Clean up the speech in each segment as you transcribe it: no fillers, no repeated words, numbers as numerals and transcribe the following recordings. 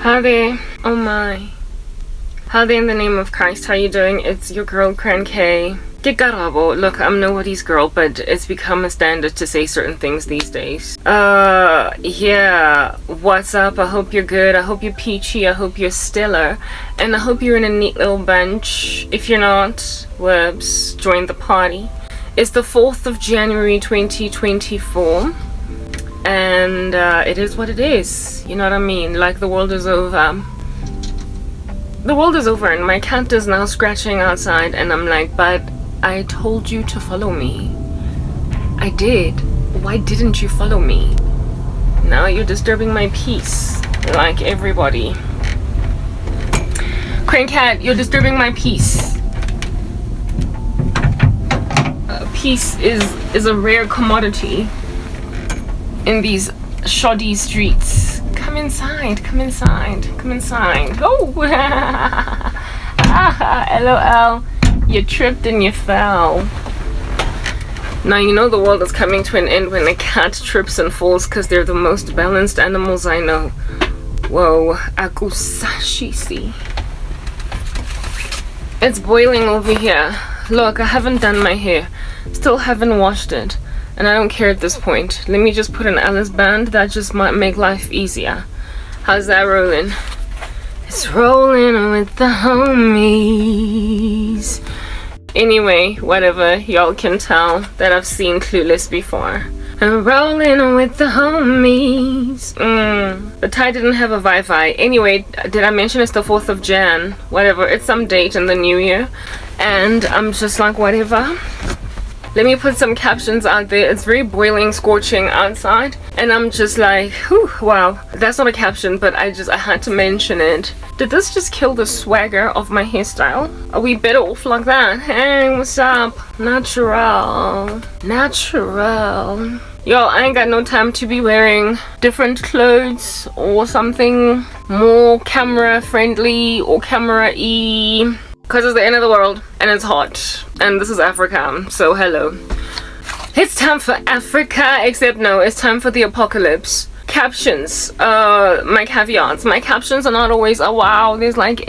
Hi there. Oh my. Hi there in the name of Christ. How you doing? It's your girl K. Karabo. Look, I'm nobody's girl, but it's become a standard to say certain things these days. Yeah. What's up? I hope you're good. I hope you're peachy. I hope you're stellar. And I hope you're in a neat little bunch. If you're not, whoops, join the party. It's the 4th of January 2024. And it is what it is. You know what I mean? Like the world is over. The world is over and my cat is now scratching outside and I'm like, but I told you to follow me. I did. Why didn't you follow me? Now you're disturbing my peace. Like everybody. Crane cat, you're disturbing my peace. Peace is a rare commodity in these shoddy streets. Come inside, come inside, come inside. Oh, LOL. You tripped and you fell. Now you know the world is coming to an end when a cat trips and falls because they're the most balanced animals I know. Whoa, akusashisi. It's boiling over here. Look, I haven't done my hair. Still haven't washed it. And I don't care at this point. Let me just put an Alice band. That just might make life easier. How's that rolling? It's rolling with the homies. Anyway, whatever. Y'all can tell that I've seen Clueless before. I'm rolling with the homies. The tie didn't have a Wi-Fi. Anyway, did I mention it's the 4th of Jan? Whatever. It's some date in the new year. And I'm just like, whatever. Let me put some captions out there. It's very boiling, scorching outside. And I'm just like, whew, wow. That's not a caption, but I had to mention it. Did this just kill the swagger of my hairstyle? Are we better off like that? Hey, what's up? Natural. Natural. Yo, I ain't got no time to be wearing different clothes or something more camera friendly or camera-y. Because it's the end of the world and it's hot and this is Africa, so hello. It's time for Africa, except no, it's time for the apocalypse. Captions, my caveats. My captions are not always, oh wow, there's like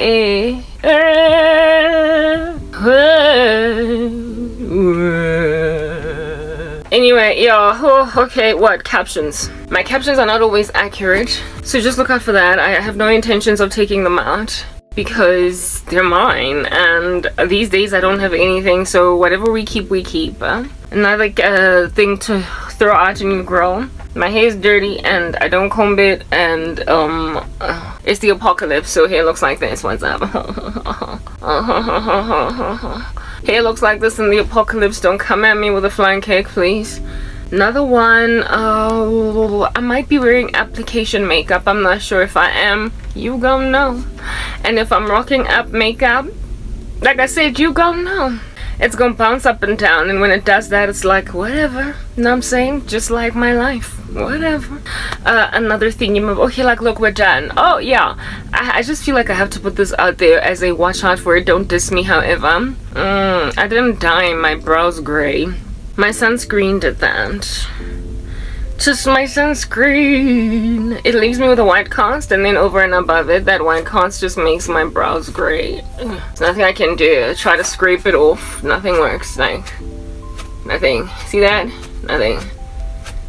Anyway, yeah, oh, okay, what? Captions. My captions are not always accurate, so just look out for that. I have no intentions of taking them out. Because they're mine, and these days I don't have anything, so whatever we keep, we keep. Another thing to throw out a new girl. My hair is dirty and I don't comb it, and it's the apocalypse, so hair looks like this. What's up? Hair looks like this in the apocalypse. Don't come at me with a flying cake, please. Another one, I might be wearing application makeup. I'm not sure if I am. You gon' know. And if I'm rocking up makeup, like I said, you gon' know. It's gonna bounce up and down, and when it does that, it's like, whatever. You know what I'm saying? Just like my life. Whatever. Another thing, okay, like, look, we're done. Oh, yeah. I just feel like I have to put this out there as a watch out for it. Don't diss me, however. I didn't dye my brows gray. My sunscreen did that. Just my sunscreen. It leaves me with a white cast, and then over and above it, that white cast just makes my brows gray. There's nothing I can do. Try to scrape it off. Nothing works. Like, nothing. See that? Nothing.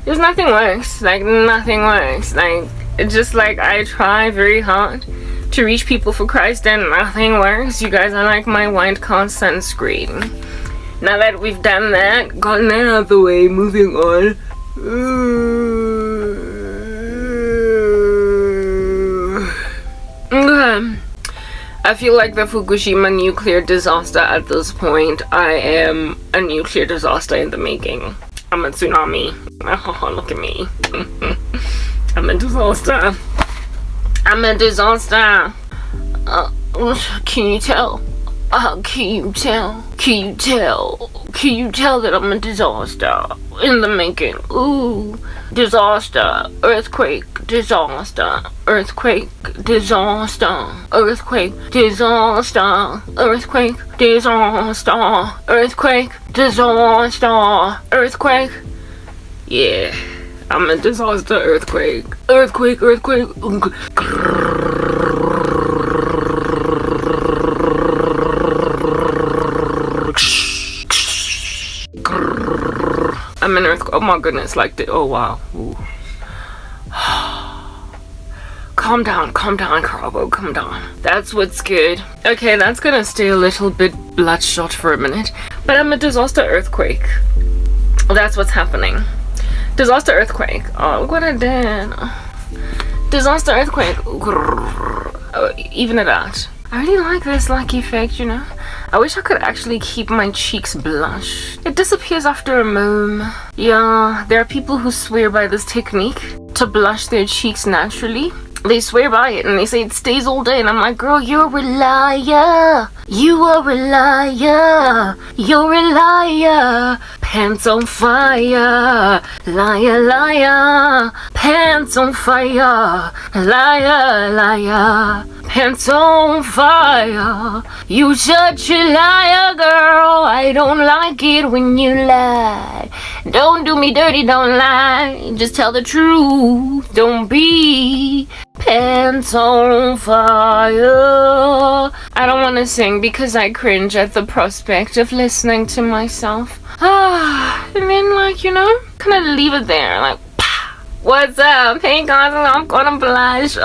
Just nothing works. Like, nothing works. Like, it's just like I try very hard to reach people for Christ, and nothing works. You guys are like my white cast sunscreen. Now that we've done that, gotten that out of the way, moving on. I feel like the Fukushima nuclear disaster at this point. I am a nuclear disaster in the making. I'm a tsunami. Oh, look at me. I'm a disaster. I'm a disaster. Can you tell? Can you tell? Can you tell? Can you tell that I'm a disaster in the making? Ooh, disaster, earthquake, disaster, earthquake, disaster, earthquake, disaster, earthquake, disaster, earthquake, disaster, earthquake. Yeah, I'm a disaster. Earthquake. Earthquake. Earthquake. I'm an earthquake. Oh my goodness. Like, oh wow. Ooh. Calm down, Karabo, calm down. That's what's good. Okay, that's gonna stay a little bit bloodshot for a minute. But I'm a disaster earthquake. That's what's happening. Disaster earthquake. Oh, look what I did. Disaster earthquake. Oh, even at that. I really like this like effect, you know. I wish I could actually keep my cheeks blushed. It disappears after a moment. Yeah, there are people who swear by this technique to blush their cheeks naturally. They swear by it and they say it stays all day, and I'm like, girl, you're a liar. You are a liar. You're a liar. Pants on fire. Liar, liar. Pants on fire. Liar, liar. Pants on fire. You such a liar, girl. I don't like it when you lie. Don't do me dirty, don't lie. Just tell the truth. Don't be pants on fire. I don't want to sing because I cringe at the prospect of listening to myself. And then, like, you know, kind of leave it there. Like, what's up? Hey guys, I'm gonna blush.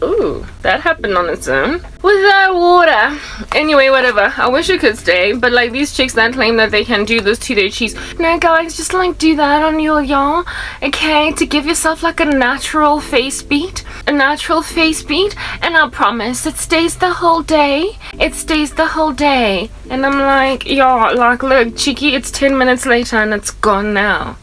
Ooh, that happened on its own. With that water. Anyway, whatever. I wish it could stay, but like these chicks that claim that they can do this to their cheeks. No, guys, just like do that on y'all. Okay, to give yourself like a natural face beat. A natural face beat. And I promise, it stays the whole day. It stays the whole day. And I'm like, y'all, like, look, cheeky, it's 10 minutes later and it's gone now.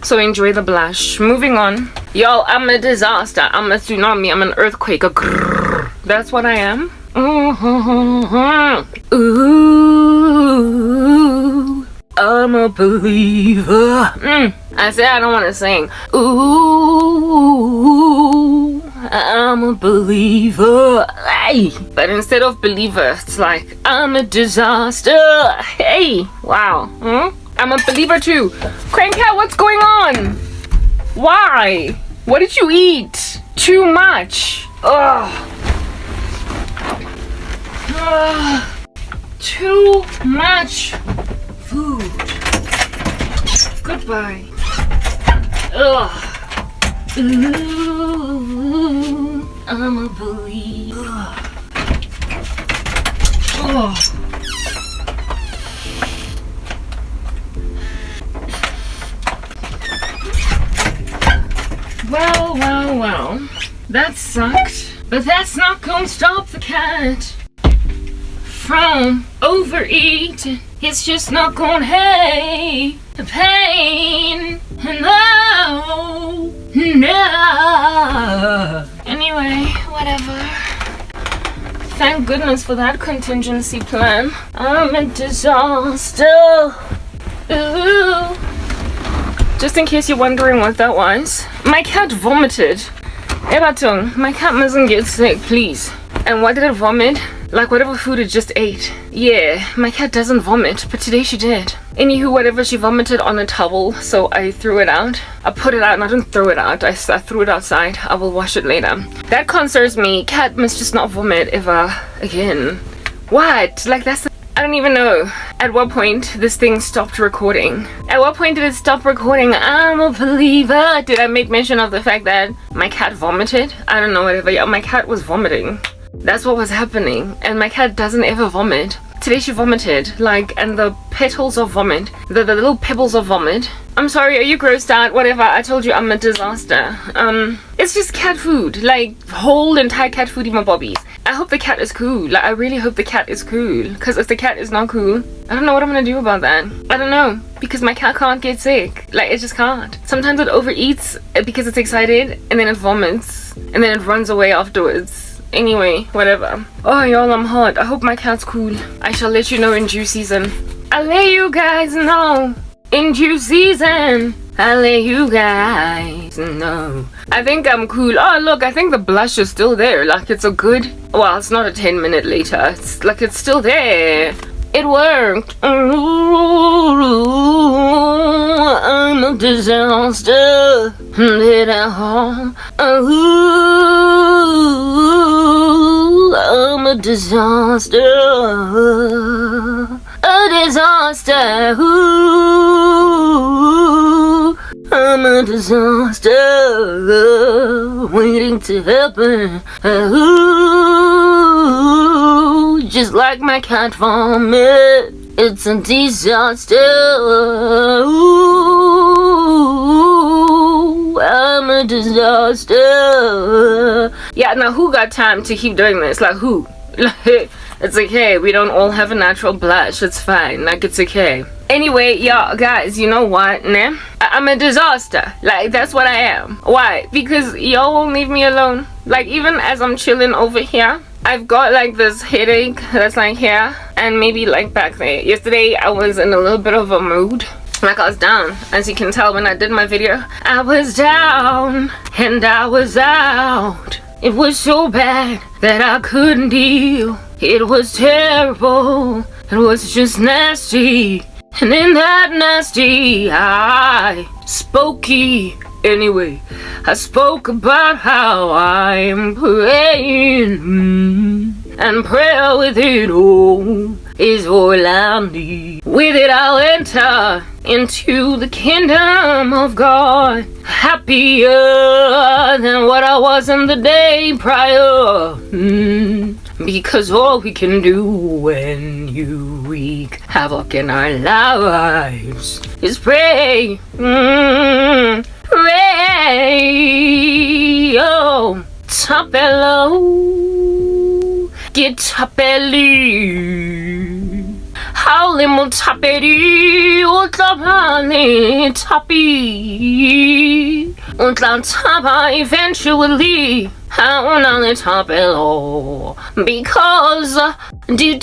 So enjoy the blush. Moving on. Yo, I'm a disaster. I'm a tsunami. I'm an earthquake. That's what I am. Ooh, I'm a believer. I said I don't want to sing. Ooh, I'm a believer. Hey. But instead of believer, it's like I'm a disaster. Hey, wow. I'm a believer too. Crankcat, what's going on? Why? What did you eat? Too much. Ugh. Too much food. Goodbye. Ugh. Ooh, I'm a believer. Ugh. Well, that sucked, but that's not gonna stop the cat from overeating. It's just not gonna hate the pain. No. Anyway, whatever. Thank goodness for that contingency plan. I'm a disaster. Ooh. Just in case you're wondering what that was, my cat vomited. Ebatung, my cat mustn't get sick, please. And what did it vomit? Like whatever food it just ate. Yeah, my cat doesn't vomit, but today she did. Anywho, whatever, she vomited on a towel, so I threw it out. I put it out, and I didn't throw it out. I threw it outside. I will wash it later. That concerns me. Cat must just not vomit ever again. What? Like that's... I don't even know at what point this thing stopped recording. At what point did it stop recording? I'm a believer. Did I make mention of the fact that my cat vomited? I don't know, whatever. Yeah, my cat was vomiting. That's what was happening. And my cat doesn't ever vomit. Today she vomited, like, and the petals of vomit, the little pebbles of vomit. I'm sorry, are you grossed out? Whatever, I told you I'm a disaster. It's just cat food, like whole entire cat food in my bobbies. I hope the cat is cool. Like, I really hope the cat is cool. Because if the cat is not cool, I don't know what I'm gonna do about that. I don't know. Because my cat can't get sick. Like, it just can't. Sometimes it overeats because it's excited, and then it vomits, and then it runs away afterwards. Anyway, whatever. Oh, y'all, I'm hot. I hope my cat's cool. I shall let you know in due season. I'll let you guys know in due season. I'll let you guys know. I think I'm cool. Oh, look, I think the blush is still there. Like, it's a good... Well, it's not a 10-minute later. It's like it's still there. It worked. Ooh, I'm a disaster. Did I harm? Ooh, I'm a disaster. A disaster. Ooh, I'm a disaster waiting to happen. Ooh, just like my cat vomit. It's a disaster. Ooh, I'm a disaster. Yeah, now who got time to keep doing this? Like who? It's okay. We don't all have a natural blush. It's fine. Like it's okay. Anyway, y'all guys, you know what, nah? I'm a disaster. Like that's what I am. Why? Because y'all won't leave me alone. Like even as I'm chilling over here, I've got like this headache that's like here and maybe like back there. Yesterday I was in a little bit of a mood. Like I was down, as you can tell when I did my video. I was down and I was out. It was so bad that I couldn't deal. It was terrible. It was just nasty. And in that nasty, I spokey. Anyway, I spoke about how I am praying. And prayer with it all is all I need. With it I'll enter into the kingdom of God, happier than what I was in the day prior. Because all we can do when you wreak havoc in our lives is pray. Pray. Oh, top hello. Get tapeli. Howling mo taperi. Utapani tapi. Utlantapa eventually. How on the top hello. Because di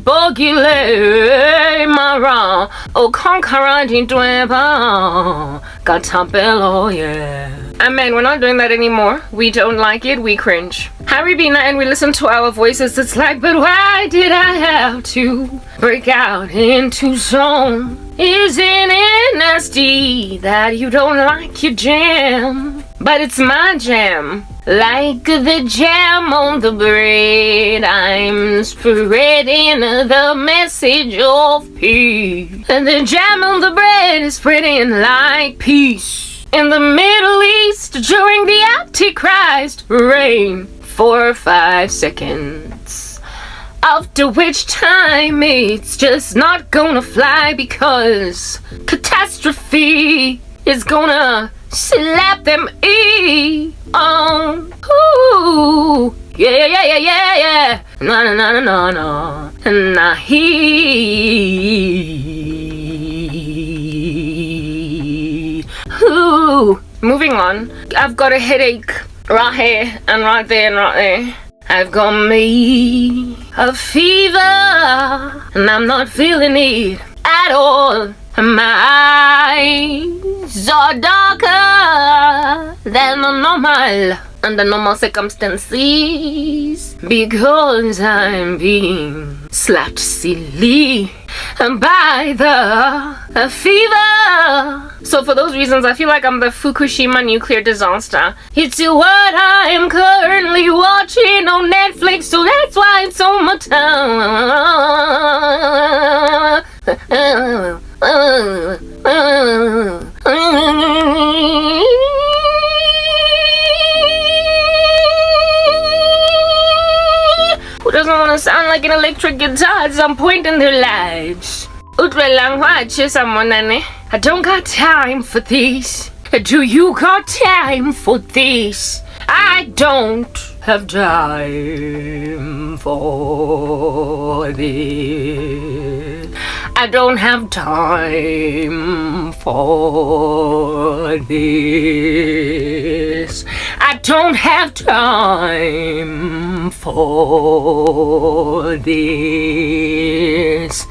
bogile mara. O conqueror di tueba. Got top hello, yeah. And man, we're not doing that anymore. We don't like it, we cringe. Harry Bina and we listen to our voices. It's like, but why did I have to break out into song? Isn't it nasty that you don't like your jam? But it's my jam. Like the jam on the bread, I'm spreading the message of peace. And the jam on the bread is spreading like peace. In the Middle East during the Antichrist reign for 5 seconds. After which time it's just not gonna fly because catastrophe is gonna slap them on. Ooh, yeah, yeah, yeah, yeah, yeah. Na na na na na na. Na he. Ooh. Moving on. I've got a headache right here and right there and right there. I've got me a fever and I'm not feeling it at all. My eyes are darker than normal under normal circumstances because I'm being slapped silly by the fever. So for those reasons, I feel like I'm the Fukushima nuclear disaster. It's what I am currently watching on Netflix, so that's why it's on my tongue. Who doesn't want to sound like an electric guitar at some point in their lives? I don't got time for this. Do you got time for this? I don't have time for this. I don't have time for this. I don't have time for this.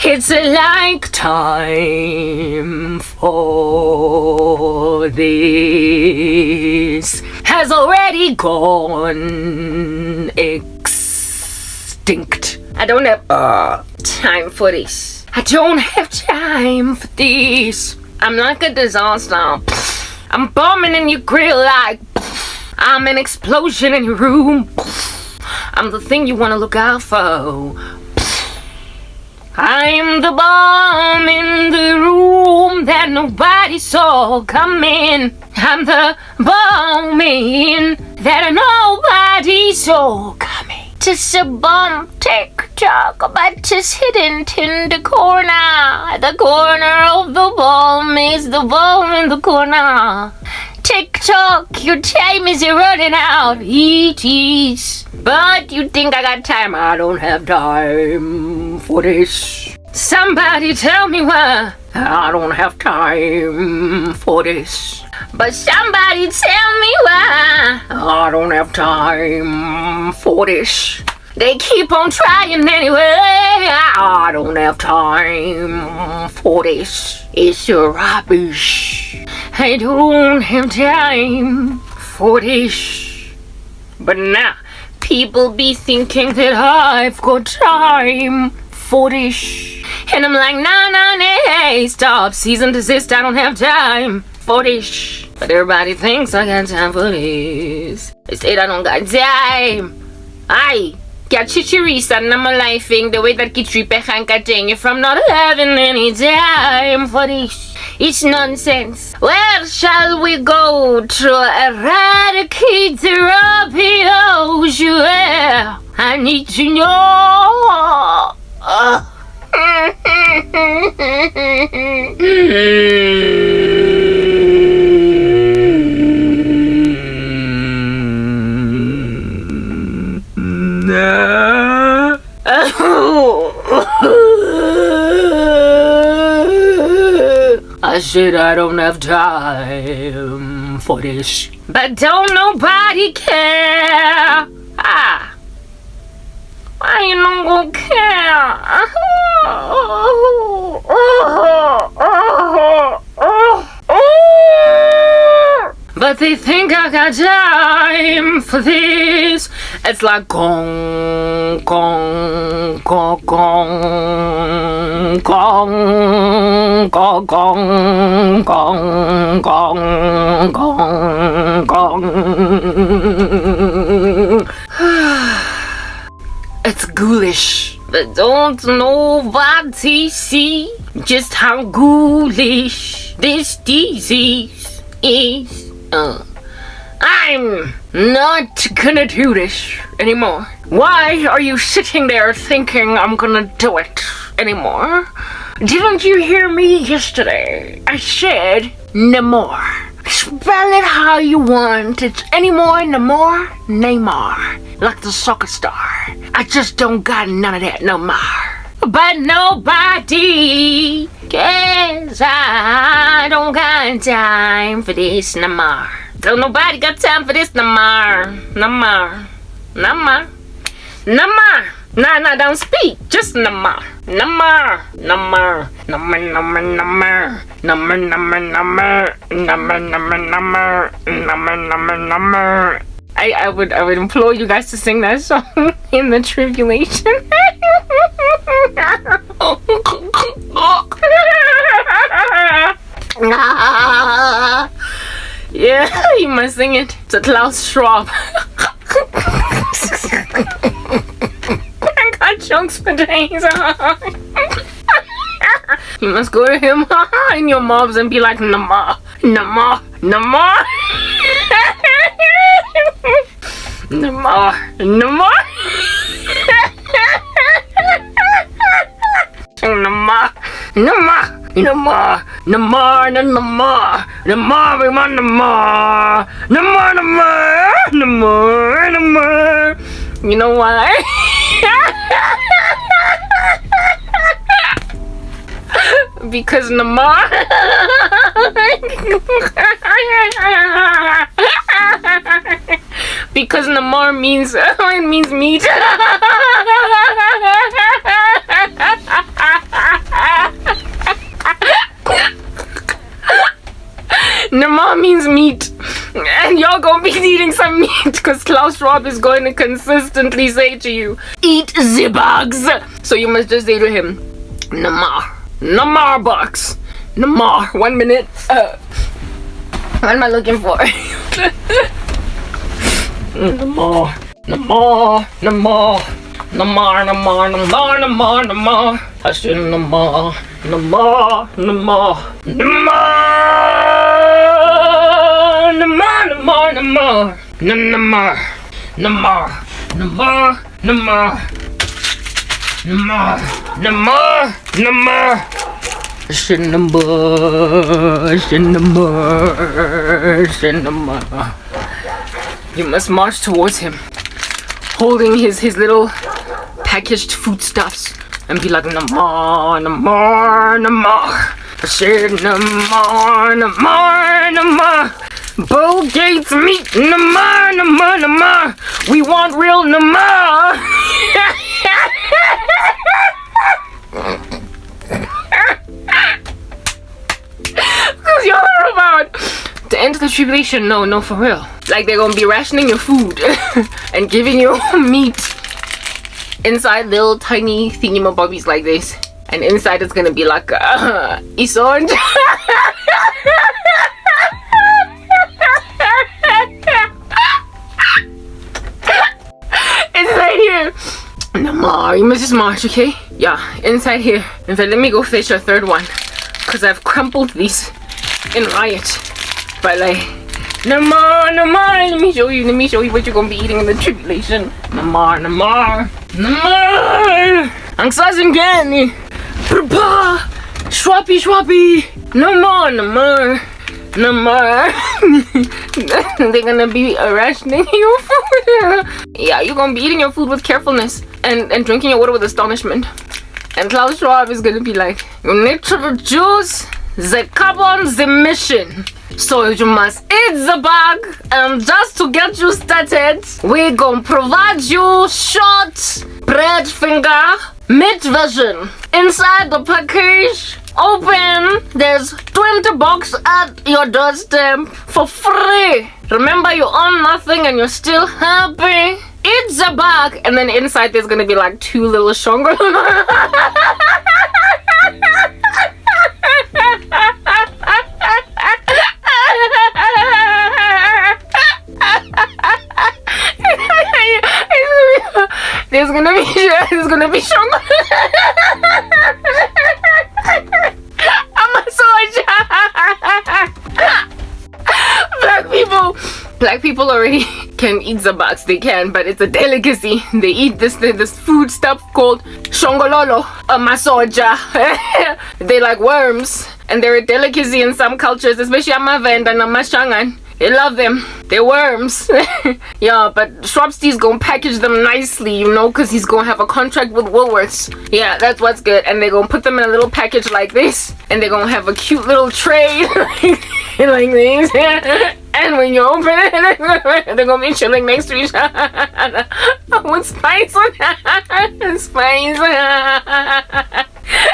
It's like time for this has already gone extinct. I don't have time for this. I don't have time for this. I'm like a disaster. I'm bombing in your grill like I'm an explosion in your room. I'm the thing you want to look out for. I'm the bomb in the room that nobody saw coming. I'm the bomb in that nobody saw coming. Just a bomb tick-tock, but just hidden in the corner. The corner of the bomb is the bomb in the corner. Tick-tock, your time is running out. It is. But you think I got time? I don't have time for this. Somebody tell me why. I don't have time for this. But somebody tell me why. I don't have time for this. They keep on trying anyway. I don't have time for this. It's rubbish. I don't have time for this. But now, people be thinking that I've got time for this. And I'm like, nah, stop, cease and desist, I don't have time for this. But everybody thinks I got time for this. They say I don't got time. Aye, get chichirisa na my lifing the way that kitripe hankating from not having any time for this. It's nonsense. Where shall we go to eradicate the rapios? Yeah, I need to know. I said I don't have time for this. But don't nobody care. Why you not gonna care? But they think I got time for this. It's like gong, gong, gong, gong, gong, gong, gong, gong, gong, gong, gong. It's ghoulish, but don't nobody see just how ghoulish this disease is. I'm not gonna do this anymore. Why are you sitting there thinking I'm gonna do it anymore? Didn't you hear me yesterday? I said no more. Spell it how you want. It's anymore, no more, Neymar. Like the soccer star. I just don't got none of that no more. But nobody cares. I don't got time for this no more. Don't nobody got time for this no more. No more. No more. No more. Nah, don't speak. Just no more. No more. No more. No more. No more. No more. No more. No more. No more. No more. No more. No more. No more. No more. No more. I would implore you guys to sing that song in the tribulation. Yeah, you must sing it. It's a Klaus Schwab. I got chunks for days. You must go to him in your mobs and be like, Nama, Nama, Nama. No more. No more. No more. No more. No more. No more. No more. No more. We want no more. No more. No more. No more. No more. You know why? Because no more. Because namar means it means meat. Namar means meat. And you're gonna be eating some meat because Klaus Schwab is going to consistently say to you, eat the bugs. So you must just say to him, Namar. Namar bugs. Namar. 1 minute. What am I looking for? Namar. Namar. Namar. Namar. Namar. Namar. Namar. Namar. I said Namar. Namar. Namar. Namar. Namar. Namar. Namar. Namar. Namar. Namar. Namar. Namar. Namar. Namar. Namar. You must march towards him, holding his little packaged foodstuffs, and be like Namar, Namar, Namar. I said Namar, Namar, Namar. Bill Gates meat, Namar, Namar, Namar. We want real Namar. Because you're about to end the tribulation. No, for real. Like they're gonna be rationing your food and giving you meat inside little tiny thingamabobbies like this. And inside it's gonna be like isonj. Inside here. Namar, you must just march, okay? Yeah, inside here. In fact, let me go fetch a third one. Because I've crumpled these in riot. But like, Namar, Namar, let me show you what you're gonna be eating in the tribulation. Namar, Namar, Namar. Angsazen Papa, Schwappy, Schwappy. Namar, Namar, Namar. They're gonna be rationing your food. Yeah, you're gonna be eating your food with carefulness and drinking your water with astonishment. And Klaus Schwab is gonna be like, you need to reduce the carbon emission. So you must eat the bag, and just to get you started, we're gonna provide you short bread finger meat version. Inside the package, open, there's 20 bucks at your doorstep for free. Remember, you own nothing and you're still happy. Eat the bag, and then inside there's gonna be like 2 little shongo. There's gonna be shongo. I'm a soldier. Black people already can eat the box. They can, but it's a delicacy. They eat this food stuff called shongololo, a masoja. They like worms, and they're a delicacy in some cultures, especially Amavenda and Amashangan. They love them. They're worms. Yeah, but Schwabsty's gonna package them nicely, you know, because he's gonna have a contract with Woolworths. Yeah, that's what's good. And they're gonna put them in a little package like this, and they're gonna have a cute little tray like this. And when you open it, they're gonna be chilling next to each other with spice. Spice.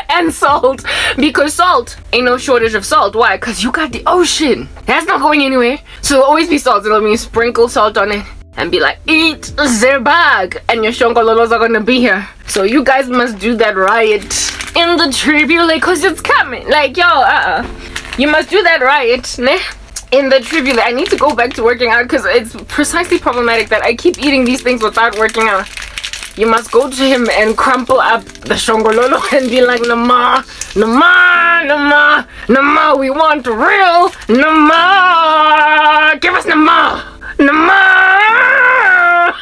And salt, because salt ain't no shortage of salt. Why? Because you got the ocean. That's not going anywhere. So there'll always be salt. It'll mean sprinkle salt on it and be like, eat their bag, and your shongololos are gonna be here. So you guys must do that riot in the tribulation, because it's coming. Like, yo, you must do that riot, ne? In the tribulation. I need to go back to working out because it's precisely problematic that I keep eating these things without working out. You must go to him and crumple up the shongololo and be like, Nama, Nama, Nama, Nama, we want real Nama. Give us Nama, Nama.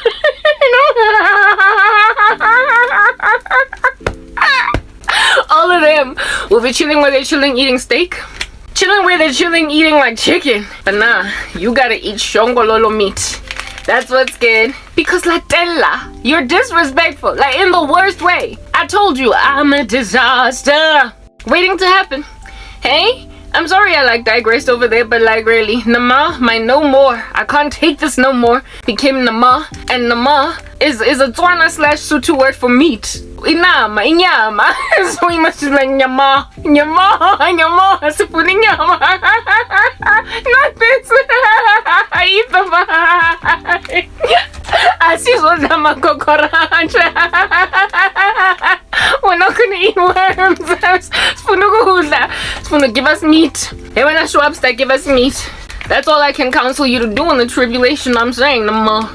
All of them will be chilling where they're chilling eating steak. Chilling where they're chilling eating like chicken. But nah, you gotta eat shongololo meat. That's what's good. Because Latella, you're disrespectful. Like in the worst way. I told you, I'm a disaster. Waiting to happen. Hey, I'm sorry I like digressed over there, but like really, Nama, my no more. I can't take this no more became Nama, and Nama is a Tswana / Sotho word for meat. Inama, inyama. So we must just like nyama, sipuni nyama. Not this. Asizodama kokoracha. We're not gonna eat worms. Spunu, give us meat. Hey, when I show up, give us meat. That's all I can counsel you to do in the tribulation. I'm saying no more.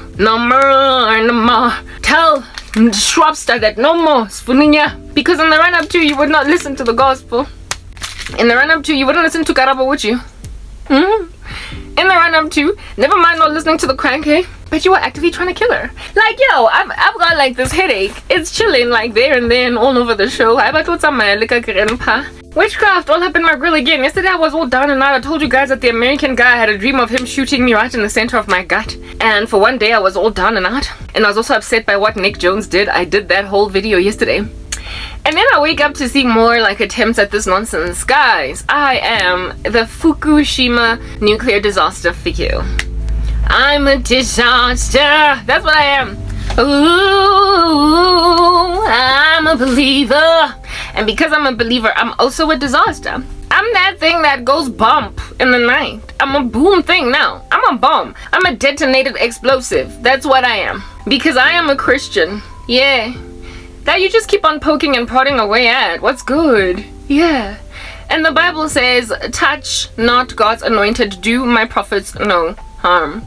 Tell Schwabster that no more. Because in the run-up to, you would not listen to the gospel. In the run-up to, you wouldn't listen to Karabo, would you? In the run-up to, never mind not listening to the cranky, but you were actively trying to kill her. Like, yo, I've got like this headache. It's chilling like there and then all over the show. Witchcraft all up in my grill again. Yesterday I was all down and out. I told you guys that the American guy had a dream of him shooting me right in the center of my gut. And for one day I was all down and out. And I was also upset by what Nick Jones did. I did that whole video yesterday. And then I wake up to see more like attempts at this nonsense. Guys, I am the Fukushima nuclear disaster for you. I'm a disaster. That's what I am. Ooh, I'm a believer. And because I'm a believer, I'm also a disaster. I'm that thing that goes bump in the night. I'm a boom thing now. I'm a bomb. I'm a detonated explosive. That's what I am. Because I am a Christian. Yeah. That you just keep on poking and prodding away at. What's good? Yeah. And the Bible says, touch not God's anointed, do my prophets no harm.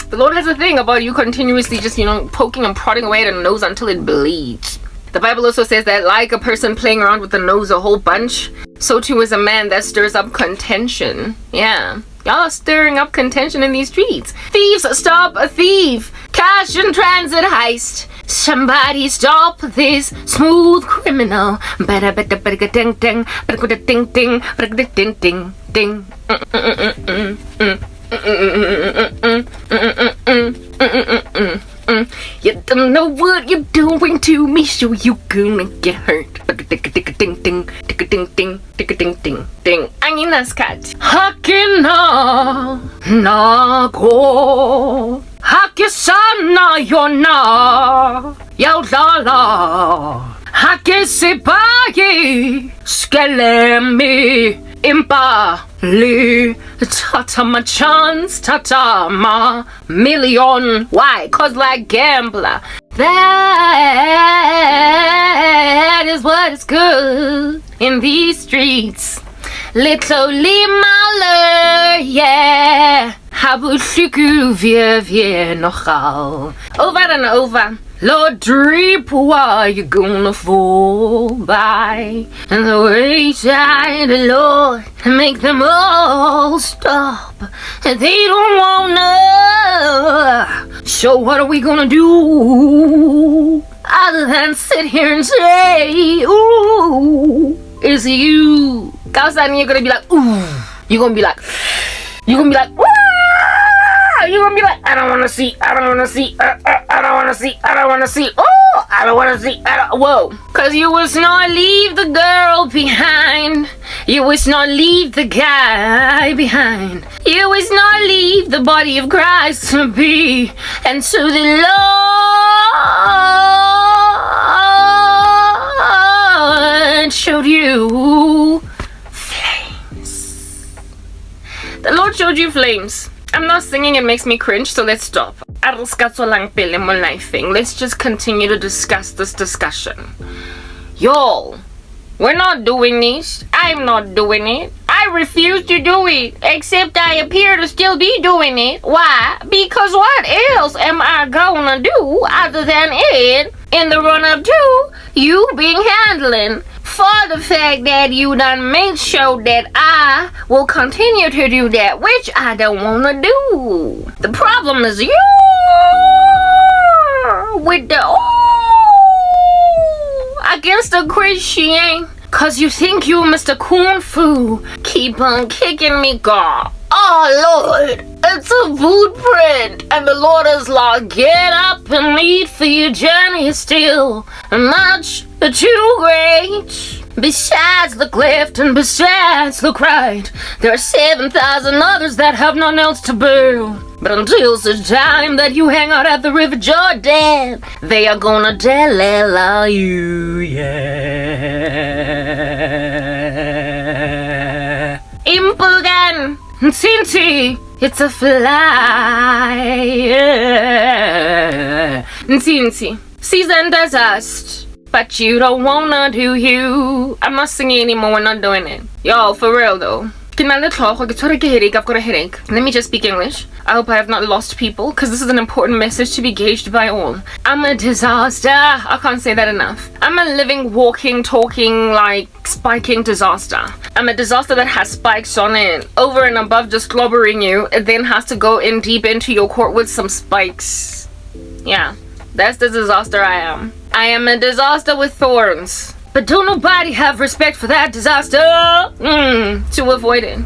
The Lord has a thing about you continuously just, poking and prodding away at a nose until it bleeds. The Bible also says that like a person playing around with the nose a whole bunch, so too is a man that stirs up contention. Yeah. Y'all are stirring up contention in these streets. Thieves, stop a thief. Cash in transit heist. Somebody stop this smooth criminal. You don't know what you're doing to me, so you gonna get hurt. Ang inaskat. Hakina nako. Hakisana yona. Yaulala. Hakisipayi. Skelemi. Impa. Li. Tata ma chance. Tata ma million. Why? Cause like gambler. That is what is good in these streets. Little Limaler, yeah. Habushiku vie nochal. Over and over. Lord, dreep, why you gonna fall by? And the wayside, the Lord, make them all stop. And they don't wanna. So what are we gonna do? Other than sit here and say, ooh, it's you. Kausan, you're gonna be like, ooh. You're gonna be like, ooh. You're gonna be like, I don't wanna see, I don't wanna see, I don't wanna see, I don't wanna see, oh, I don't wanna see, whoa. Cause you will not leave the girl behind. You will not leave the guy behind. You will not leave the body of Christ to be. And so the Lord showed you flames. The Lord showed you flames. I'm not singing, it makes me cringe, so let's stop. Let's just continue to discuss this discussion. Y'all, we're not doing this. I'm not doing it. I refuse to do it, except I appear to still be doing it. Why? Because what else am I gonna do other than it in the run-up to you being handling? For the fact that you done made sure that I will continue to do that, which I don't want to do. The problem is you with the against the Christian. Cause you think you Mr. Kung Fu keep on kicking me, God. Oh Lord, it's a footprint, and the Lord is like, get up and eat, for your journey is still much too great. Besides look left and besides look right, there are 7,000 others that have none else to build. But until such time that you hang out at the River Jordan, they are gonna tell you, yeah. Impugan, Ntinti, it's a fly. Ntinti, season dust. But you don't wanna, do you? I'm not singing anymore, we're not doing it. Yo, for real though. I've got a headache. Let me just speak English. I hope I have not lost people, because this is an important message to be gauged by all. I'm a disaster. I can't say that enough. I'm a living, walking, talking, like, spiking disaster. I'm a disaster that has spikes on it. Over and above just slobbering you, it then has to go in deep into your court with some spikes. Yeah, that's the disaster I am. I am a disaster with thorns. But don't nobody have respect for that disaster to avoid it.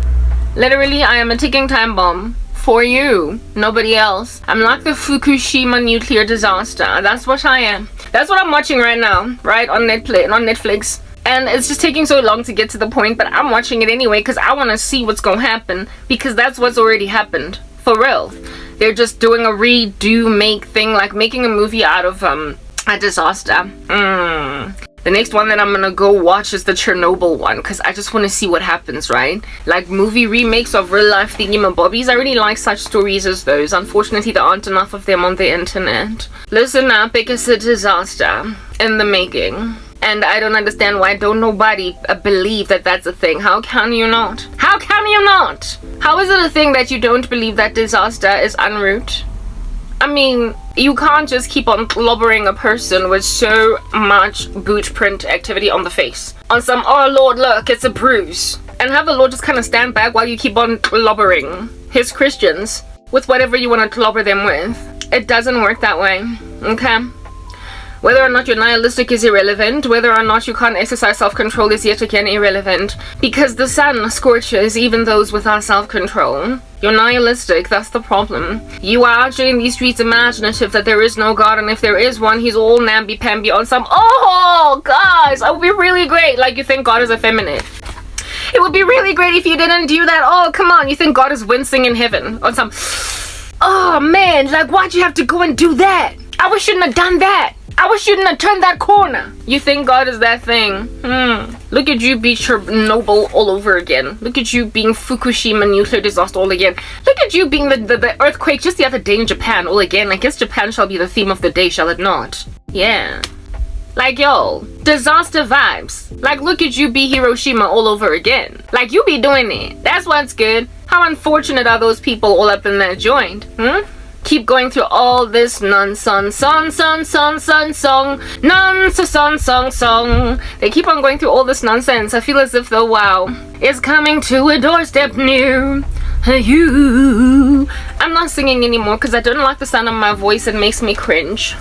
Literally, I am a ticking time bomb. For you. Nobody else. I'm like the Fukushima nuclear disaster. That's what I am. That's what I'm watching right now. Right? On Netflix. And it's just taking so long to get to the point. But I'm watching it anyway because I want to see what's going to happen. Because that's what's already happened. For real. They're just doing a make thing. Like making a movie out of a disaster. The next one that I'm gonna go watch is the Chernobyl one because I just want to see what happens, right? Like movie remakes of real life thingamabobbies. I really like such stories as those. Unfortunately, there aren't enough of them on the internet. Listen up, it's a disaster in the making. And I don't understand why don't nobody believe that that's a thing. How can you not? How can you not? How is it a thing that you don't believe that disaster is en route? I mean, you can't just keep on clobbering a person with so much boot print activity on the face. On some, oh Lord, look, it's a bruise. And have the Lord just kind of stand back while you keep on clobbering his Christians with whatever you want to clobber them with. It doesn't work that way, okay? Whether or not you're nihilistic is irrelevant. Whether or not you can't exercise self-control is yet again irrelevant. Because the sun scorches even those without self-control. You're nihilistic, that's the problem. You are out in these streets imaginative that there is no God, and if there is one, he's all namby-pamby on some, oh, guys, it would be really great. Like, you think God is effeminate. It would be really great if you didn't do that. Oh, come on, you think God is wincing in heaven on some, oh, man, like, why'd you have to go and do that? I wish you shouldn't have done that. I wish you didn't have turned that corner. You think God is that thing? Look at you be Chernobyl all over again. Look at you being Fukushima nuclear disaster all again. Look at you being the earthquake just the other day in Japan all again. I guess Japan shall be the theme of the day, shall it not? Yeah. Like, yo, disaster vibes. Like, look at you be Hiroshima all over again. Like, you be doing it. That's what's good. How unfortunate are those people all up in that joint? Keep going through all this nonsense, song. They keep on going through all this nonsense. I feel as if the wow is coming to a doorstep near you. I'm not singing anymore because I don't like the sound of my voice. It makes me cringe.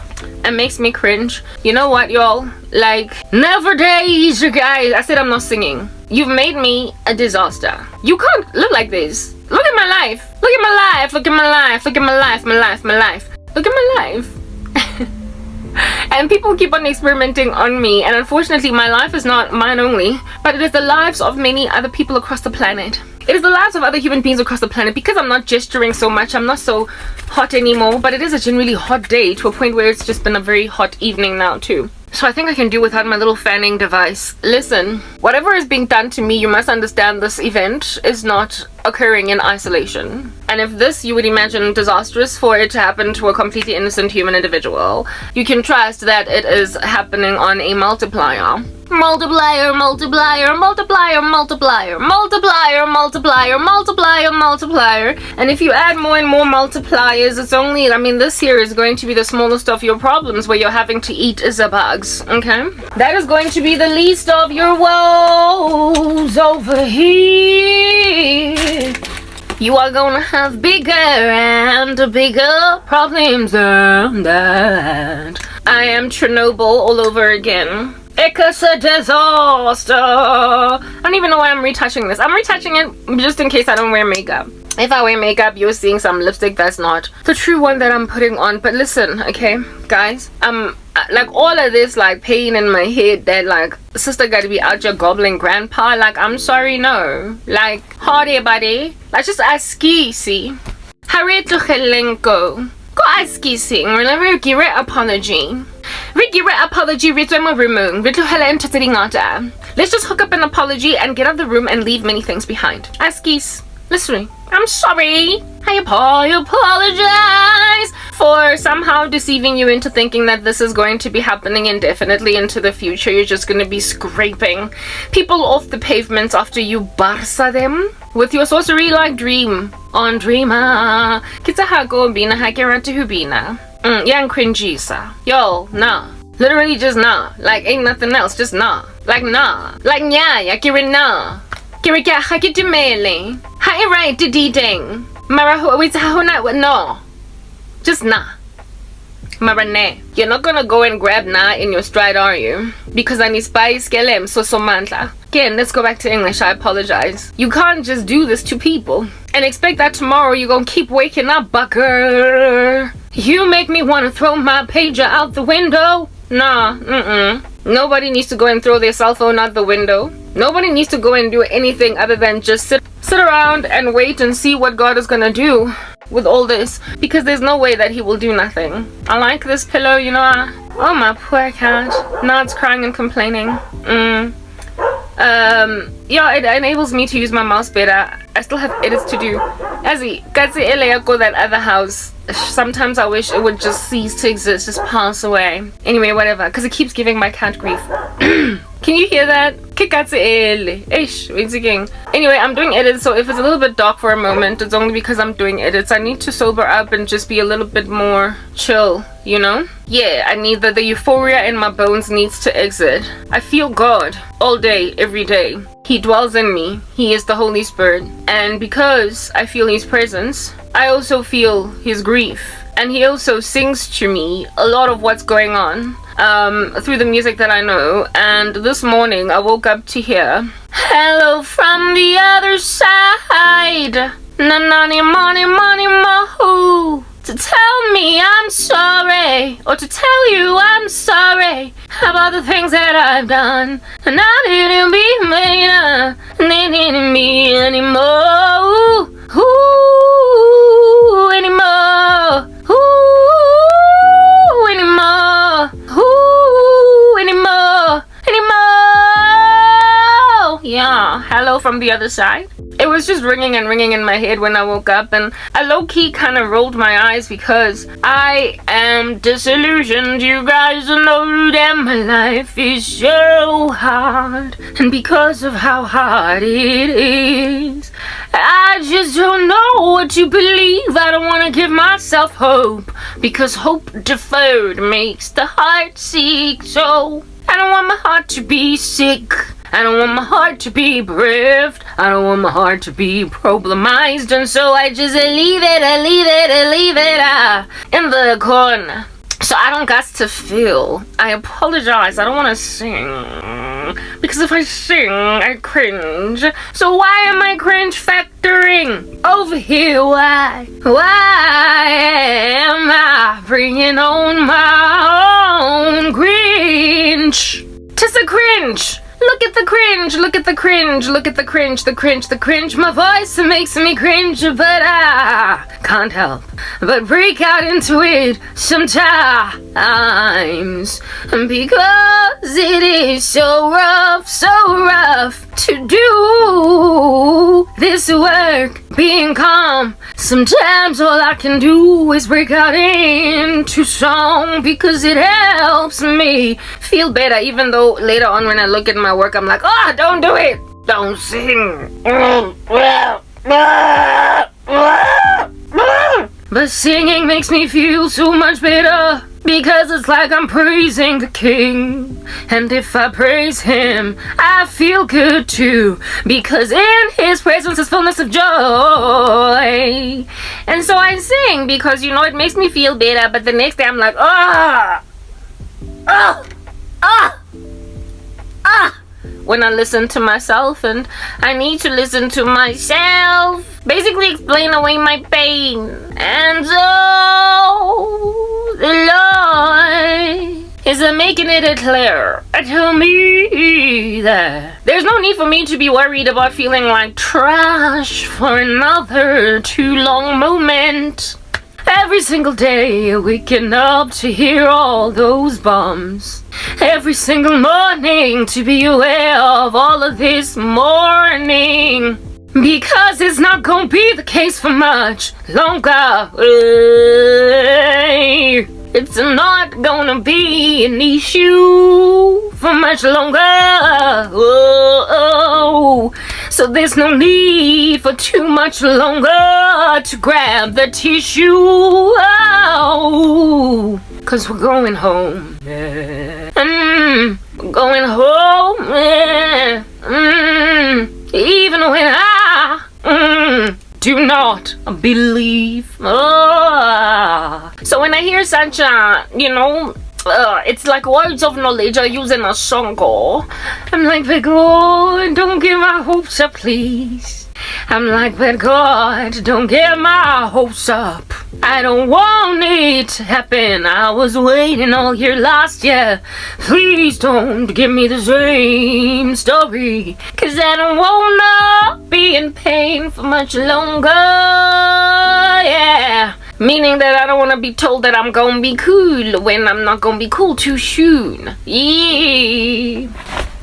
You know what, y'all? Like, never days, you guys. I said I'm not singing. You've made me a disaster. You can't live like this. Look at my life. Look at my life. Look at my life. Look at my life. My life. Look at my life. And people keep on experimenting on me. And unfortunately, my life is not mine only, but it is the lives of many other people across the planet. It is the lives of other human beings across the planet. Because I'm not gesturing so much, I'm not so hot anymore. But it is a generally hot day to a point where it's just been a very hot evening now too. So I think I can do without my little fanning device. Listen, whatever is being done to me, you must understand this event is not occurring in isolation. And if this you would imagine disastrous for it to happen to a completely innocent human individual, you can trust that it is happening on a multiplier. Multiplier. And if you add more and more multipliers, it's only, I mean, this here is going to be the smallest of your problems where you're having to eat the bugs, okay? That is going to be the least of your woes over here. You are gonna have bigger and bigger problems than that. I am Chernobyl all over again. It's a disaster. I don't even know why I'm retouching this. I'm retouching it just in case I don't wear makeup. If I wear makeup, you're seeing some lipstick that's not the true one that I'm putting on. But listen, okay, guys, like all of this like pain in my head that like sister gotta be out your gobbling grandpa, like I'm sorry, no. Like hardy buddy, like just ask see. Hurry to Helenko. Go ask sing. Remember give it apology. Let's just hook up an apology and get out of the room and leave many things behind. Askies. Listen, I'm sorry. I apologize for somehow deceiving you into thinking that this is going to be happening indefinitely into the future. You're just going to be scraping people off the pavements after you barsa them with your sorcery-like dream on Dreamer. Kita hago bina hakirante hubina. Yang cringisa. Yo, nah. Literally just nah. Like ain't nothing else. Just nah. Like nah. Like nya. Yakirin nah. Kirika hakitimele. Hi right to d-ding. Marahu witahuna with no. Just nah. Marane. You're not gonna go and grab nah in your stride, are you? Because I need spice kelem so mantla. Again, let's go back to English. I apologize. You can't just do this to people and expect that tomorrow you're gonna keep waking up, bucker. You make me want to throw my pager out the window. Nah, Nobody needs to go and throw their cell phone out the window. Nobody needs to go and do anything other than just sit around and wait and see what God is gonna do with all this, because there's no way that he will do nothing. I like this pillow, you know. Oh my poor cat. Now it's crying and complaining. Yeah, it enables me to use my mouse better. I still have edits to do. Azzy, Katsi Eleako, that other house. Sometimes I wish it would just cease to exist, just pass away. Anyway, whatever, because it keeps giving my cat grief. Can you hear that? Anyway, I'm doing edits, so if it's a little bit dark for a moment, it's only because I'm doing edits. I need to sober up and just be a little bit more chill, you know? Yeah, I need the euphoria in my bones needs to exit. I feel God all day, every day. He dwells in me. He is the Holy Spirit. And because I feel his presence, I also feel his grief. And he also sings to me a lot of what's going on through the music that I know. And this morning I woke up to hear hello from the other side. Na-na-ni money money mo. To tell me I'm sorry, or to tell you I'm sorry about the things that I've done. And I didn't be made needing me anymore. Ooh, anymore. Ooh, anymore. Ooh, anymore. Anymore. Yeah, hello from the other side. It was just ringing and ringing in my head when I woke up, and I low-key kind of rolled my eyes because I am disillusioned. You guys know that my life is so hard, and because of how hard it is, I just don't know what to believe. I don't want to give myself hope, because hope deferred makes the heart sick. So I don't want my heart to be sick. I don't want my heart to be bereft. I don't want my heart to be problemized. And so I just leave it in the corner. So I don't got to feel. I apologize. I don't want to sing. Because if I sing, I cringe. So why am I cringe factoring over here? Why am I bringing on my own cringe? Tis a cringe. Look at the cringe, look at the cringe, look at the cringe, the cringe. My voice makes me cringe, but I can't help but break out into it sometimes. Because it is so rough to do this work, being calm. Sometimes all I can do is break out into song, because it helps me feel better, even though later on when I look at my work I'm like, oh, don't do it, don't sing. But singing makes me feel so much better, because it's like I'm praising the King. And if I praise him, I feel good too, because in his presence is fullness of joy. And so I sing because, you know, it makes me feel better. But the next day I'm like, when I listen to myself, and I need to listen to myself. Basically explain away my pain. And so the Lord is making it clear to me that there's no need for me to be worried about feeling like trash for another too long moment. Every single day, waking up to hear all those bombs. Every single morning to be aware of all of this mourning. Because it's not gonna be the case for much longer. It's not gonna be an issue for much longer. So there's no need for too much longer to grab the tissue. Cause we're going home. We're going home. Even when I do not believe. So when I hear such it's like words of knowledge are used in a song. I'm like, but God, don't give my hopes up, please. I'm like, but God, don't get my hopes up. I don't want it to happen. I was waiting all year last year. Please don't give me the same story. Cause I don't wanna be in pain for much longer. Yeah. Meaning that I don't want to be told that I'm gonna be cool when I'm not gonna be cool too soon. Yeah.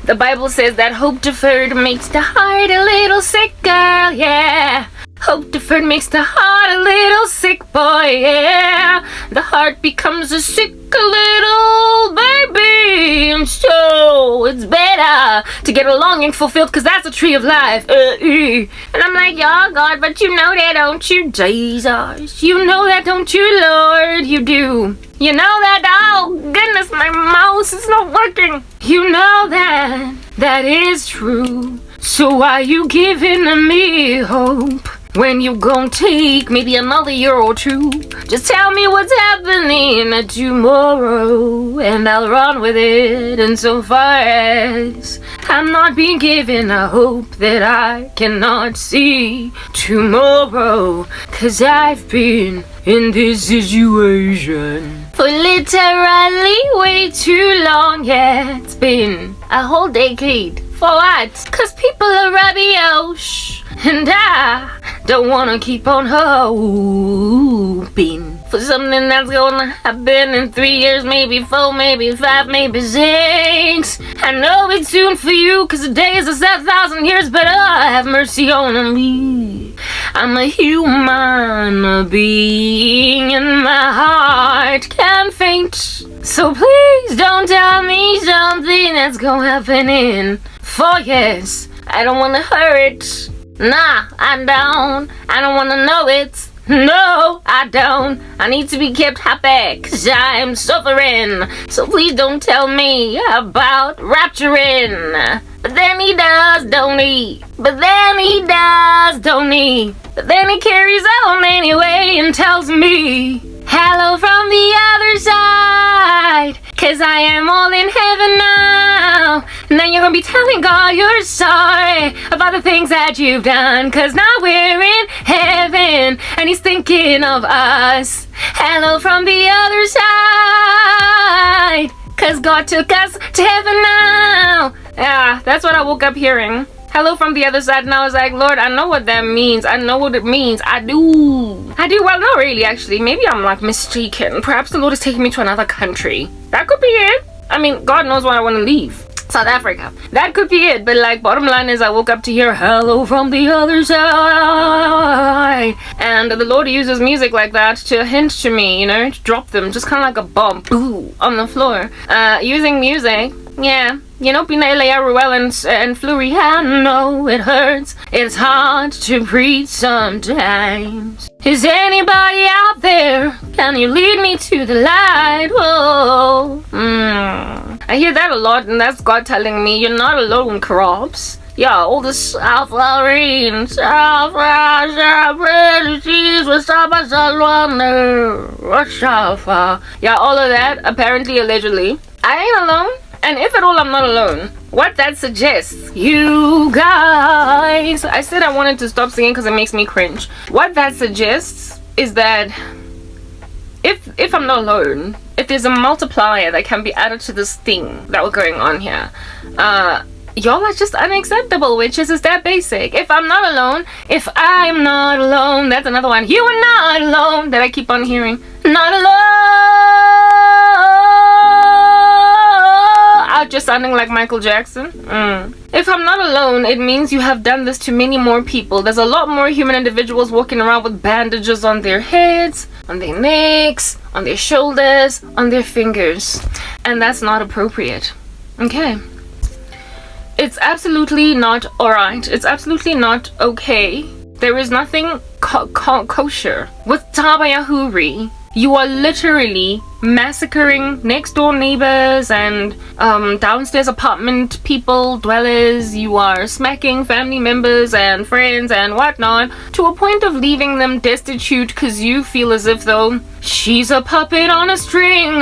The Bible says that hope deferred makes the heart a little sick, girl, yeah. Hope deferred makes the heart a little sick, boy, yeah. The heart becomes a sick little baby, and so it's better to get a longing fulfilled, cause that's the tree of life. And I'm like, yeah, God, but you know that, don't you, Jesus? You know that, don't you, Lord? You do. You know that, oh goodness, my mouse is not working. You know that, that is true. So why you giving me hope? When you gon' take maybe another year or two? Just tell me what's happening tomorrow, and I'll run with it. And so far as I'm not being given a hope that I cannot see tomorrow, cause I've been in this situation for literally way too long. Yeah, it's been a whole decade. For what? Cause people are rubbish, and I don't wanna keep on hoping for something that's gonna happen in 3 years, maybe 4, maybe 5, maybe 6. I know it's soon for you, cause the days are 7,000 years, but have mercy on me. I'm a human being, and my heart can faint. So please don't tell me something that's gonna happen in 4 years. I don't wanna hurt. Nah, I don't. I don't wanna know it. No, I don't. I need to be kept happy, cause I'm suffering. So please don't tell me about rapturing. But then he does, don't he? But then he does, don't he? But then he carries on anyway and tells me, hello from the other side, cause I am all in heaven now. And then you're gonna be telling God you're sorry about the things that you've done, cause now we're in heaven and he's thinking of us. Hello from the other side, cause God took us to heaven now. Yeah, that's what I woke up hearing. Hello from the other side, and I was like, Lord, I know what that means. I know what it means. I do. Well, not really, actually. Maybe I'm like mistaken. Perhaps the Lord is taking me to another country. That could be it. I mean, God knows when I want to leave. South Africa. That could be it. But like, bottom line is I woke up to hear hello from the other side. And the Lord uses music like that to hint to me, you know, to drop them. Just kind of like a bomb, boo, on the floor. Using music. Yeah, you know, Pinela Ruel and Flurry, I know it hurts. It's hard to breathe sometimes. Is anybody out there? Can you lead me to the light? Whoa. I hear that a lot, and that's God telling me you're not alone, Karabs. Yeah, all the self-flowering, yeah, all of that, apparently, allegedly. I ain't alone. And if at all I'm not alone, what that suggests, you guys, I said I wanted to stop singing because it makes me cringe. What that suggests is that if I'm not alone, if there's a multiplier that can be added to this thing that we're going on here, y'all are just unacceptable, witches. Is that basic? If I'm not alone, that's another one. You are not alone that I keep on hearing. Not alone. Out just sounding like Michael Jackson. If I'm not alone, it means you have done this to many more people. There's a lot more human individuals walking around with bandages on their heads, on their necks, on their shoulders, on their fingers. And that's not appropriate. Okay? It's absolutely not alright. It's absolutely not okay. There is nothing kosher with tabayahuri. You are literally massacring next door neighbors and downstairs apartment people, dwellers. You are smacking family members and friends and whatnot to a point of leaving them destitute because you feel as if though she's a puppet on a string,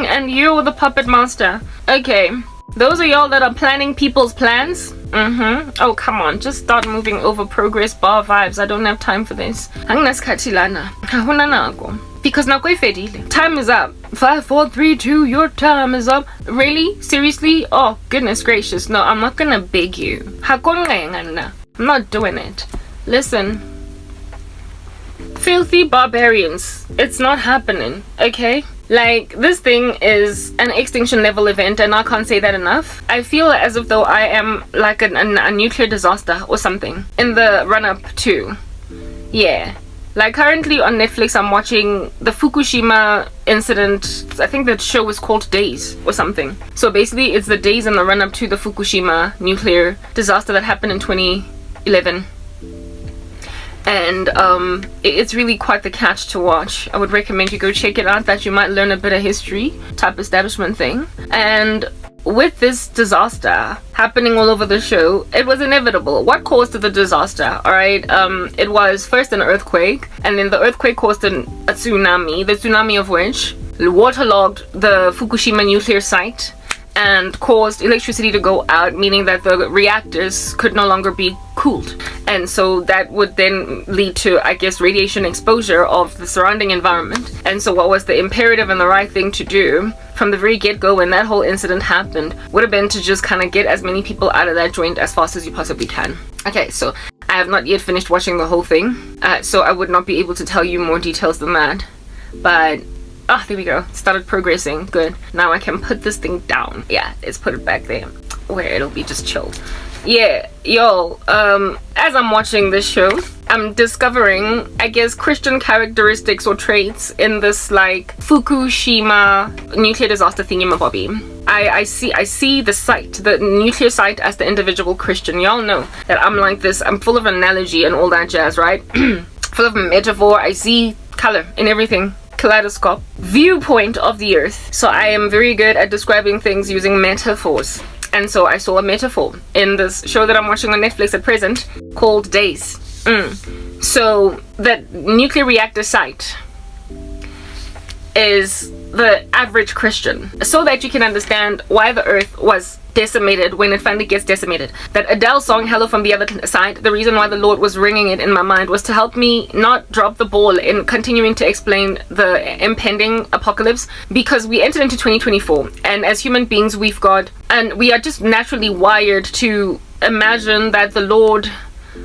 and you're the puppet master. Okay. Those are y'all that are planning people's plans. Oh, come on. Just start moving over progress bar vibes. I don't have time for this. Because time is up. 5, 4, 3, 2, your time is up. Really? Seriously? Oh, goodness gracious. No, I'm not gonna beg you. I'm not doing it. Listen. Filthy barbarians. It's not happening. Okay? Like, this thing is an extinction level event, and I can't say that enough. I feel as if though I am like a nuclear disaster or something in the run-up to. Yeah. Like, currently on Netflix, I'm watching the Fukushima incident. I think that show is called Days or something. So basically, it's the days in the run-up to the Fukushima nuclear disaster that happened in 2011. And it's really quite the catch to watch. I would recommend you go check it out, that you might learn a bit of history type establishment thing. And with this disaster happening all over the show, it was inevitable. What caused the disaster? Alright, it was first an earthquake, and then the earthquake caused a tsunami, the tsunami of which waterlogged the Fukushima nuclear site and caused electricity to go out, meaning that the reactors could no longer be cooled. And so that would then lead to, I guess, radiation exposure of the surrounding environment. And so what was the imperative and the right thing to do from the very get-go when that whole incident happened would have been to just kind of get as many people out of that joint as fast as you possibly can. Okay, so I have not yet finished watching the whole thing, so I would not be able to tell you more details than that. But there we go. Started progressing. Good. Now I can put this thing down. Yeah, let's put it back there where it'll be just chill. Yeah, yo, as I'm watching this show, I'm discovering, I guess, Christian characteristics or traits in this, like, Fukushima nuclear disaster thingamabobby. I see the site, the nuclear site, as the individual Christian. Y'all know that I'm like this. I'm full of analogy and all that jazz, right? Full of metaphor. I see color in everything. Kaleidoscope viewpoint of the earth. So I am very good at describing things using metaphors, and so I saw a metaphor in this show that I'm watching on Netflix at present called Days. So that nuclear reactor site is the average Christian, so that you can understand why the earth was decimated when it finally gets decimated. That Adele song, Hello from the Other Side, the reason why the Lord was ringing it in my mind was to help me not drop the ball in continuing to explain the impending apocalypse, because we entered into 2024, and as human beings we are just naturally wired to imagine that the Lord,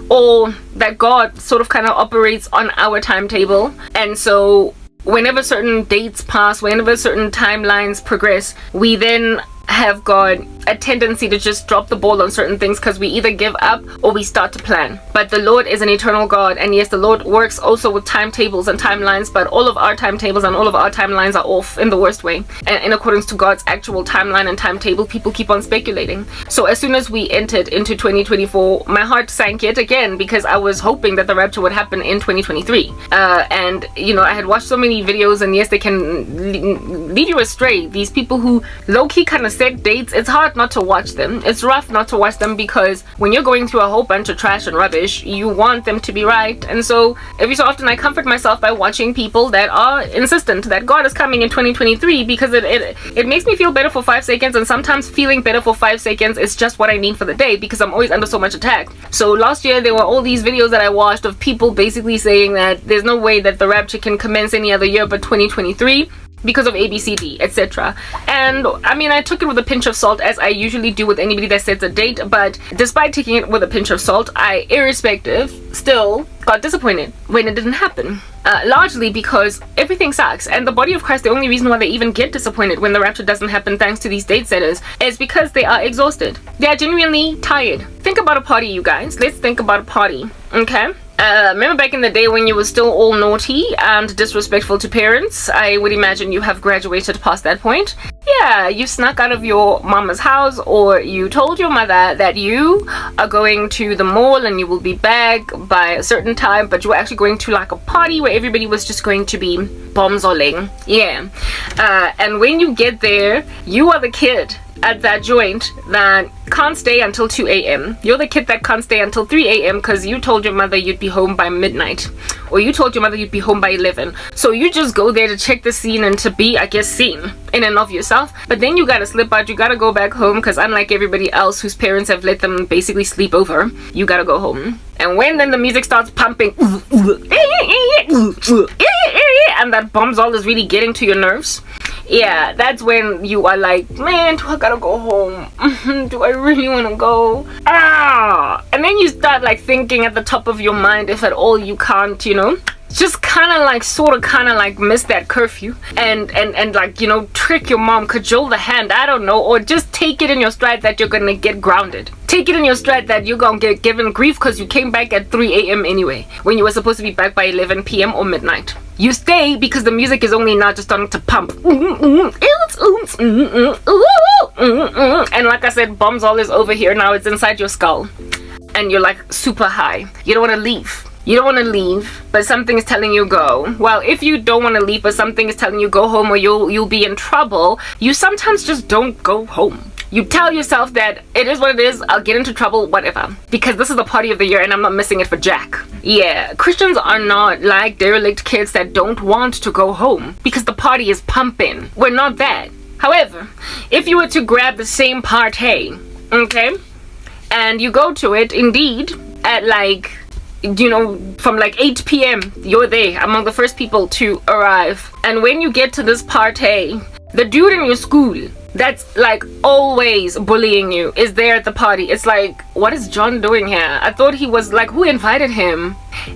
or that God, sort of kind of operates on our timetable. And so whenever certain dates pass, whenever certain timelines progress, we then have got a tendency to just drop the ball on certain things because we either give up or we start to plan. But the Lord is an eternal God, and yes, the Lord works also with timetables and timelines, but all of our timetables and all of our timelines are off in the worst way. And in accordance to God's actual timeline and timetable, people keep on speculating. So as soon as we entered into 2024, my heart sank yet again, because I was hoping that the rapture would happen in 2023. And you know, I had watched so many videos, and yes, they can lead you astray. These people who low-key kind of set dates, it's hard not to watch them. It's rough not to watch them because when you're going through a whole bunch of trash and rubbish, you want them to be right. And so every so often I comfort myself by watching people that are insistent that God is coming in 2023, because it makes me feel better for 5 seconds, and sometimes feeling better for 5 seconds is just what I need for the day, because I'm always under so much attack. So last year there were all these videos that I watched of people basically saying that there's no way that the rapture can commence any other year but 2023 because of ABCD, etc. And I mean, I took it with a pinch of salt, as I usually do with anybody that sets a date, but despite taking it with a pinch of salt, I, irrespective, still got disappointed when it didn't happen. Largely because everything sucks, and the body of Christ, the only reason why they even get disappointed when the rapture doesn't happen thanks to these date setters is because they are exhausted. They are genuinely tired. Think about a party, you guys. Let's think about a party, okay? Remember back in the day when you were still all naughty and disrespectful to parents? I would imagine you have graduated past that point. Yeah, you snuck out of your mama's house, or you told your mother that you are going to the mall and you will be back by a certain time, but you were actually going to like a party where everybody was just going to be bombzoling. Yeah. And when you get there, you are the kid at that joint that can't stay until 2 a.m. You're the kid that can't stay until 3 a.m. because you told your mother you'd be home by midnight, or you told your mother you'd be home by 11. So you just go there to check the scene and to be, I guess, seen in and of yourself. But then you gotta slip out, you gotta go back home, because unlike everybody else whose parents have let them basically sleep over, you gotta go home. And when then the music starts pumping and that bombzol is really getting to your nerves, yeah, that's when you are like, man, do I gotta go home? Do I really want to go? And then you start like thinking at the top of your mind, if at all you can't, you know, just kind of like sort of kind of like miss that curfew and like, you know, trick your mom, cajole the hand, I don't know, or just take it in your stride that you're gonna get grounded. Take it in your stride that you're gonna get given grief because you came back at 3 a.m. anyway, when you were supposed to be back by 11 p.m. or midnight. You stay because the music is only now just starting to pump. And like I said, bombzol is over here now. It's inside your skull. And you're like super high. You don't want to leave. You don't want to leave, but something is telling you go. Well, if you don't want to leave, but something is telling you go home or you'll be in trouble, you sometimes just don't go home. You tell yourself that it is what it is, I'll get into trouble, whatever. Because this is the party of the year and I'm not missing it for Jack. Yeah, Christians are not like derelict kids that don't want to go home because the party is pumping. We're not that. However, if you were to grab the same party, okay, and you go to it, indeed, at like, you know, from like 8 p.m, you're there among the first people to arrive. And when you get to this party, the dude in your school that's like always bullying you is there at the party. It's like, what is John doing here? I thought he was like, who invited him?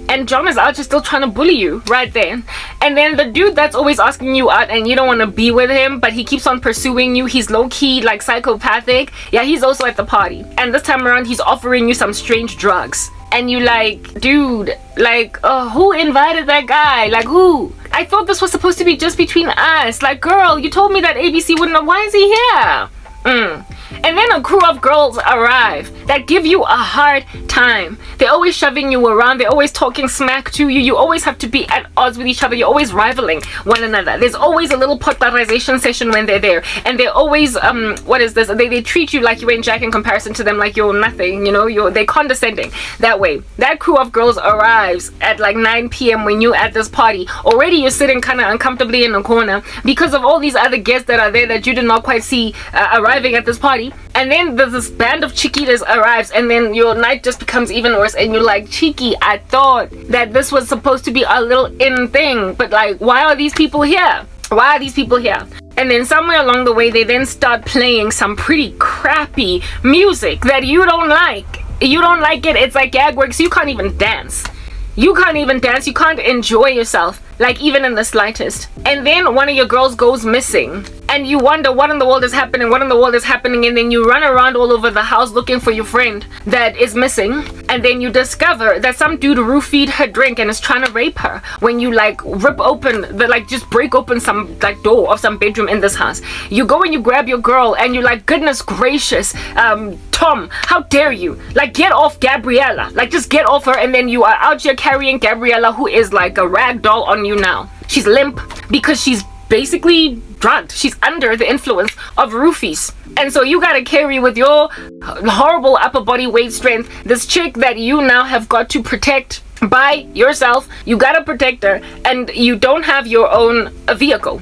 And John is out just still trying to bully you right there. And then the dude that's always asking you out and you don't want to be with him, but he keeps on pursuing you, he's low-key like psychopathic, yeah, he's also at the party. And this time around he's offering you some strange drugs. And you like, dude, like, who invited that guy? Like, who? I thought this was supposed to be just between us. Like, girl, you told me that ABC wouldn't know. Why is he here? And then a crew of girls arrive that give you a hard time. They're always shoving you around. They're always talking smack to you. You always have to be at odds with each other. You're always rivaling one another. There's always a little polarization session when they're there. And they're always, what is this? They treat you like you ain't Jack in comparison to them, like you're nothing, you know? They're condescending that way. That crew of girls arrives at like 9 p.m. when you're at this party. Already you're sitting kind of uncomfortably in the corner because of all these other guests that are there that you did not quite see arriving at this party. And then there's this band of chiquitas arrives, and then your night just becomes even worse, and you're like, Cheeky, I thought that this was supposed to be a little in thing, but like, why are these people here? Why are these people here? And then somewhere along the way they then start playing some pretty crappy music that you don't like. You don't like it. It's like gag work, so you can't even dance. You can't even dance. You can't enjoy yourself, like even in the slightest. And then one of your girls goes missing, and you wonder what in the world is happening, what in the world is happening, and then you run around all over the house looking for your friend that is missing. And then you discover that some dude roofied her drink and is trying to rape her when you like rip open the, like, just break open some like door of some bedroom in this house. You go and you grab your girl and you're like, goodness gracious, Tom, how dare you? Like, get off Gabriella. Like, just get off her. And then you are out here carrying Gabriella, who is like a rag doll on you now. She's limp because she's basically drugged. She's under the influence of roofies. And so you gotta carry with your horrible upper body weight strength this chick that you now have got to protect by yourself. You gotta protect her, and you don't have your own vehicle.